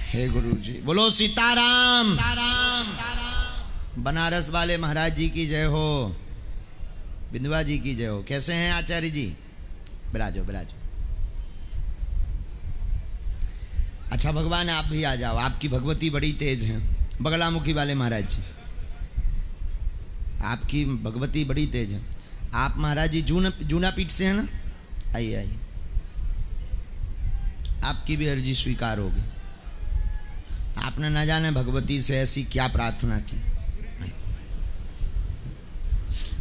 हे गुरु जी, बोलो सीताराम। बनारस वाले महाराज जी की जय हो, बिंदवा जी की जय हो। कैसे हैं आचार्य जी? बिराजो बिराजो। अच्छा भगवान आप भी आ जाओ, आपकी भगवती बड़ी तेज है। बगलामुखी वाले महाराज जी, आपकी भगवती बड़ी तेज है। आप महाराज जी जूना पीठ से हैं ना? आइए आइए, आपकी भी अर्जी स्वीकार होगी। आपने न जाने भगवती से ऐसी क्या प्रार्थना की।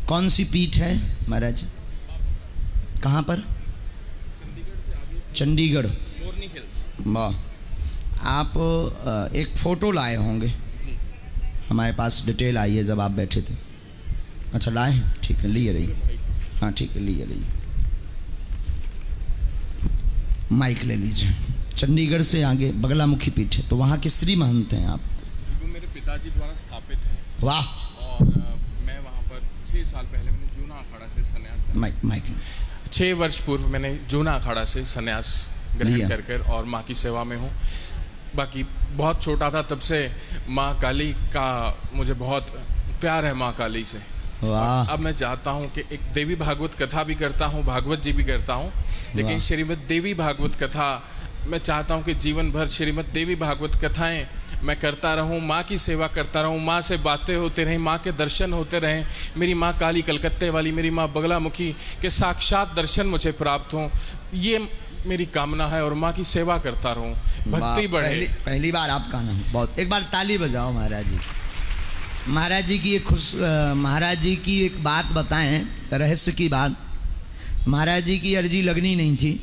कौन सी पीठ है महाराज? कहाँ पर? चंडीगढ़ से आगे। चंडीगढ़, मोरनी हिल्स। वाह। आप एक फ़ोटो लाए होंगे हमारे पास, डिटेल आई है जब आप बैठे थे। अच्छा लाए, ठीक है, लिए रहिए। हाँ ठीक है, लिए रहिए। माइक ले लीजिए। चंडीगढ़ से आगे बगलामुखी पीठ है, तो वहाँ के श्री महंत हैं आप? वो मेरे पिताजी द्वारा स्थापित है। वाह। और मैं वहाँ पर 6 साल पहले मैंने जूना अखाड़ा से संन्यास। माइक 6 वर्ष पूर्व मैंने जूना अखाड़ा से संन्यास ग्रहण कर और माँ की सेवा में हूँ। बाकी बहुत छोटा था तब से माँ काली का मुझे बहुत प्यार है, माँ काली से। वाह। अब मैं चाहता हूँ कि एक देवी भागवत कथा भी करता हूँ, भागवत जी भी करता हूँ, लेकिन श्रीमद् देवी भागवत कथा मैं चाहता हूँ कि जीवन भर श्रीमद् देवी भागवत कथाएं मैं करता रहूँ, माँ की सेवा करता रहूँ, माँ से बातें होते रहें, माँ के दर्शन होते रहें। मेरी माँ काली कलकत्ते वाली, मेरी माँ बगलामुखी के साक्षात दर्शन मुझे प्राप्त हों, ये मेरी कामना है। और माँ की सेवा करता रहूँ, भक्ति बढ़े। पहली बार आपका नाम, बहुत। एक बार ताली बजाओ महाराज जी। महाराज जी की महाराज जी की एक बात बताएं, रहस्य की बात। महाराज जी की अर्जी लगनी नहीं थी,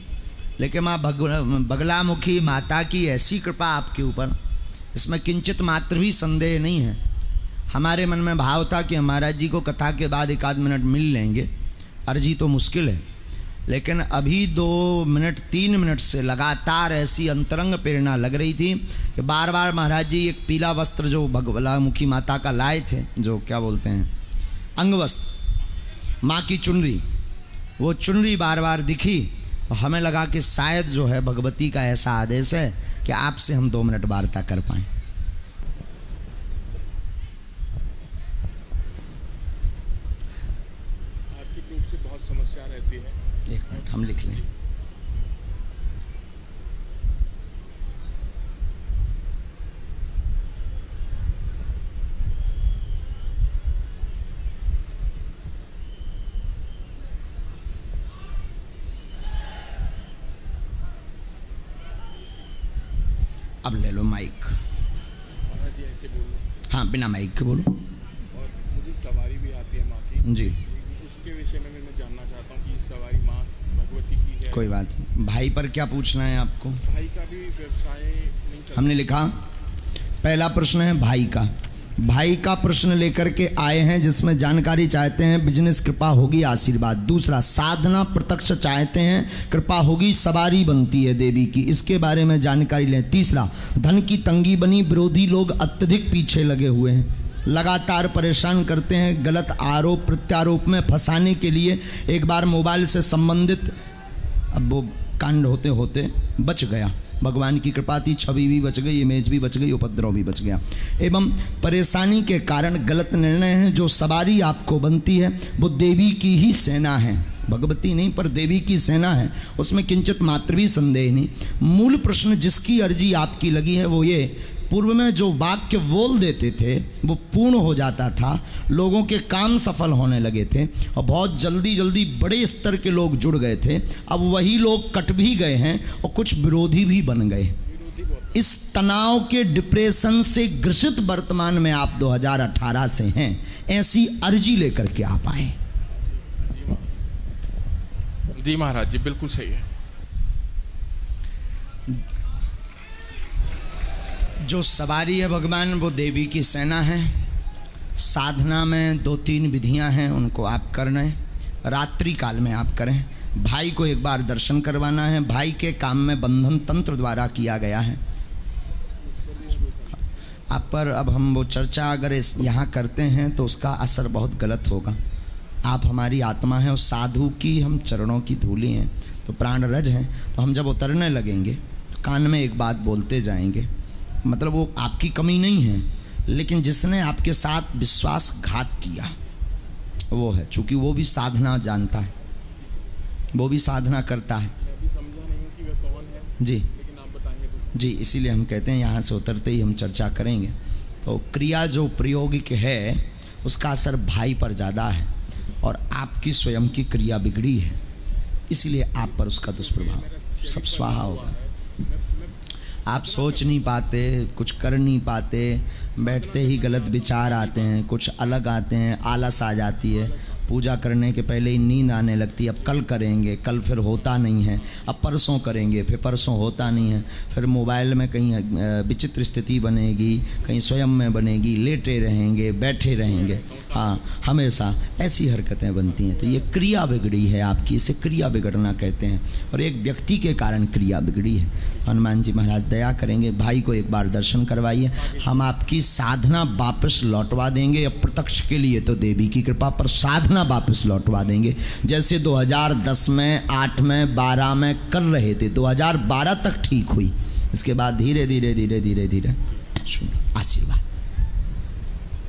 लेकिन माँ बगलामुखी माता की ऐसी कृपा आपके ऊपर, इसमें किंचित मात्र भी संदेह नहीं है। हमारे मन में भाव था कि महाराज जी को कथा के बाद 1 आध मिनट मिल लेंगे, अर्जी तो मुश्किल है, लेकिन अभी 2 मिनट 3 मिनट से लगातार ऐसी अंतरंग प्रेरणा लग रही थी कि बार बार महाराज जी एक पीला वस्त्र जो बगलामुखी माता का लाए थे, जो क्या बोलते हैं, अंग वस्त्र, माँ की चुनरी, वो चुनरी बार बार दिखी तो हमें लगा कि शायद जो है भगवती का ऐसा आदेश है कि आपसे हम 2 मिनट वार्ता कर पाएं। आर्थिक रूप से बहुत समस्या रहती है। 1 मिनट हम लिख लें। अब ले लो माइक। महाराज जी ऐसे बोलो। हाँ बिना माइक के बोलो। और मुझे सवारी भी आती है माँ की जी। उसके विषय में मैं जानना चाहता हूँ कि सवारी माँ भगवती की है। कोई बात नहीं। भाई पर क्या पूछना है आपको? भाई का भी व्यवसाय नहीं चलता। हमने लिखा, पहला प्रश्न है भाई का। भाई का प्रश्न लेकर के आए हैं, जिसमें जानकारी चाहते हैं, बिजनेस कृपा होगी आशीर्वाद। दूसरा, साधना प्रत्यक्ष चाहते हैं, कृपा होगी सवारी बनती है देवी की, इसके बारे में जानकारी लें। तीसरा, धन की तंगी बनी, विरोधी लोग अत्यधिक पीछे लगे हुए हैं, लगातार परेशान करते हैं, गलत आरोप प्रत्यारोप में फंसाने के लिए। एक बार मोबाइल से संबंधित, अब वो कांड होते होते बच गया, भगवान की कृपा थी, छवि भी बच गई, इमेज भी बच गई, उपद्रव भी बच गया। एवं परेशानी के कारण गलत निर्णय हैं। जो सवारी आपको बनती है वो देवी की ही सेना है, भगवती नहीं पर देवी की सेना है, उसमें किंचित मात्र भी संदेह नहीं। मूल प्रश्न जिसकी अर्जी आपकी लगी है वो ये, पूर्व में जो वाक्य बोल देते थे वो पूर्ण हो जाता था, लोगों के काम सफल होने लगे थे और बहुत जल्दी जल्दी बड़े स्तर के लोग जुड़ गए थे। अब वही लोग कट भी गए हैं और कुछ विरोधी भी बन गए। इस तनाव के डिप्रेशन से ग्रसित वर्तमान में आप 2018 से हैं, ऐसी अर्जी लेकर के आप आए। जी महाराज जी बिल्कुल सही है। जो सवारी है भगवान वो देवी की सेना है। साधना में 2-3 विधियां हैं, उनको आप कर रहे हैं, रात्रि काल में आप करें। भाई को एक बार दर्शन करवाना है, भाई के काम में बंधन तंत्र द्वारा किया गया है आप पर। अब हम वो चर्चा अगर यहाँ करते हैं तो उसका असर बहुत गलत होगा। आप हमारी आत्मा हैं और साधु की हम चरणों की धूली हैं, तो प्राण रज हैं, तो हम जब उतरने लगेंगे तो कान में एक बात बोलते जाएंगे, मतलब वो आपकी कमी नहीं है, लेकिन जिसने आपके साथ विश्वासघात किया वो है। चूंकि वो भी साधना जानता है, वो भी साधना करता है। मैं अभी समझा नहीं हूँ कि वह कौन है जी लेकिन आप बताएंगे तो। जी, इसीलिए हम कहते हैं यहाँ से उतरते ही हम चर्चा करेंगे। तो क्रिया जो प्रायोगिक है उसका असर भाई पर ज़्यादा है, और आपकी स्वयं की क्रिया बिगड़ी है, इसलिए आप पर उसका दुष्प्रभाव सब स्वाहा होगा। आप सोच नहीं पाते, कुछ कर नहीं पाते, बैठते ही गलत विचार आते हैं, कुछ अलग आते हैं, आलस आ जाती है, पूजा करने के पहले ही नींद आने लगती है। अब कल करेंगे, कल फिर होता नहीं है, अब परसों करेंगे, फिर परसों होता नहीं है, फिर मोबाइल में कहीं विचित्र स्थिति बनेगी, कहीं स्वयं में बनेगी, लेटे रहेंगे, बैठे रहेंगे, हाँ हमेशा ऐसी हरकतें बनती हैं। तो ये क्रिया बिगड़ी है आपकी, इसे क्रिया बिगड़ना कहते हैं, और एक व्यक्ति के कारण क्रिया बिगड़ी है। हनुमान जी महाराज दया करेंगे, भाई को एक बार दर्शन करवाइए, हम आपकी साधना वापस लौटवा देंगे। प्रत्यक्ष के लिए तो देवी की कृपा, पर साधना वापस लौटवा देंगे, जैसे 2010 में, 8 में, 12 में कर रहे थे। 2012 तक ठीक हुई, इसके बाद धीरे धीरे धीरे धीरे धीरे आशीर्वाद।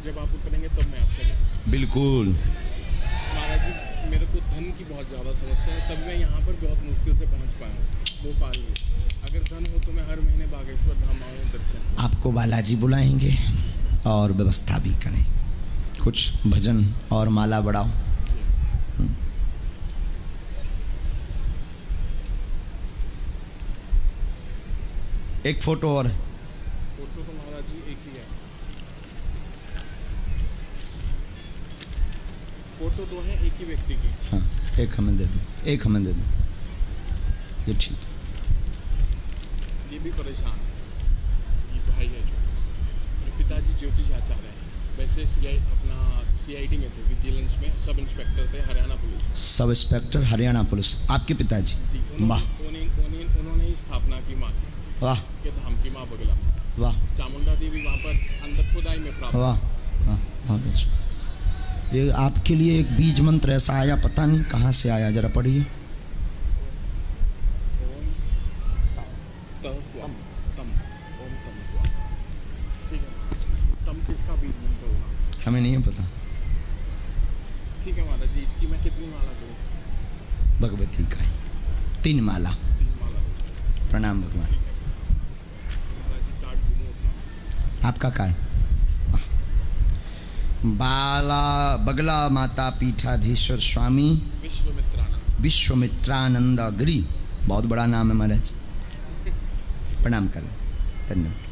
जब आप उतरेंगे तब मैं आपसे बिल्कुल। महाराज जी, मेरे को धन की बहुत ज़्यादा समस्या है, तब मैं यहाँ पर बहुत मुश्किल से पहुँच पाया हूँ भोपाल में। अगर धन हो तो मैं हर महीने बागेश्वर धाम आऊँ दर्शन। आपको बालाजी बुलाएंगे और व्यवस्था भी करें, कुछ भजन और माला बढ़ाओ। एक फोटो और है। फोटो तो महाराज जी एक ही है, फोटो दो है एक ही व्यक्ति की। हाँ, एक हमें दे दो, एक हमें दे दो, ये ठीक है। ये भी परेशान है, ये भाई है जो मेरे पिताजी ज्योतिष आचार्य हैं, वैसे सीआईडी में थे, विजिलेंस में सब इंस्पेक्टर थे, Haryana police. Sub inspector Haryana police, आपके पिताजी? वाह, उन्होंने ही स्थापना की माँ की, वाह के धाम की माँ बगला, वाह, चामुंडा देवी वहाँ पर अंदर खुदाई में प्राप्त। वाह वाह, बहुत अच्छा। ये आपके लिए एक बीज मंत्र ऐसा आया, पता नहीं कहाँ से आया, जरा पढ़िए। किसका बीज मंत्र होगा हमें नहीं पता। ठीक है महाराज जी, इसकी मैं कितनी माला करूँ? भगवती का 3 माला। 3 माला। प्रणाम भगवान। महाराज जी कार्ड दूँ अपना? आपका कार्ड। बाला बगला माता पीठाधीश्वर स्वामी विश्वमित्रानंद गिरी, बहुत बड़ा नाम है महाराज, प्रणाम करें, धन्यवाद।